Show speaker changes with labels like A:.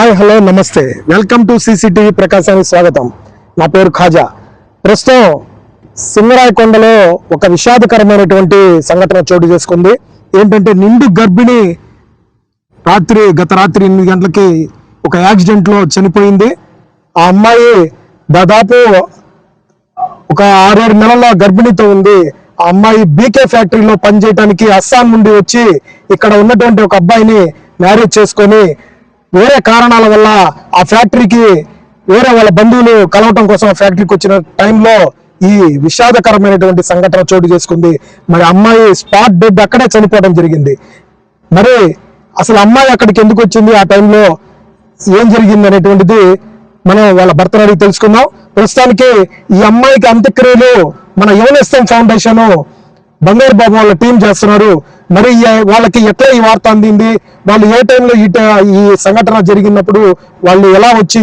A: Hi hello నమస్తే welcome to CCTV ప్రకాశానికి స్వాగతం. నా పేరు ఖాజా. ప్రస్తుతం సింగరాయకొండలో ఒక విషాదకరమైనటువంటి సంఘటన చోటు చేసుకుంది. ఏంటంటే నిండు గర్భిణి గత రాత్రి 8 గంటలకి ఒక యాక్సిడెంట్ లో చనిపోయింది. ఆ అమ్మాయి దాదాపు ఒక 6-7 నెలల గర్భిణితో ఉంది. ఆ అమ్మాయి బీకే ఫ్యాక్టరీలో పనిచేయడానికి అస్సాం నుండి వచ్చి ఇక్కడ ఉన్నటువంటి ఒక అబ్బాయిని మ్యారేజ్ చేసుకొని వేరే కారణాల వల్ల ఆ ఫ్యాక్టరీకి వేరే వాళ్ళ బంధువులు కలవటం కోసం ఆ ఫ్యాక్టరీకి వచ్చిన టైంలో ఈ విషాదకరమైనటువంటి సంఘటన చోటు చేసుకుంది. మరి అమ్మాయి స్పాట్ డెడ్ అక్కడే చనిపోవడం జరిగింది. మరి అసలు అమ్మాయి అక్కడికి ఎందుకు వచ్చింది, ఆ టైంలో ఏం జరిగింది అనేటువంటిది మనం వాళ్ళ భర్తను అడిగి తెలుసుకుందాం. ప్రస్తుతానికి ఈ అమ్మాయికి అంత్యక్రియలు మన యువనేస్తం ఫౌండేషన్ బంగారు బాబు వాళ్ళ టీం చేస్తున్నారు. మరి వాళ్ళకి ఎట్లా ఈ వార్త అందింది, వాళ్ళు ఏ టైంలో ఈ సంఘటన జరిగినప్పుడు వాళ్ళు ఎలా వచ్చి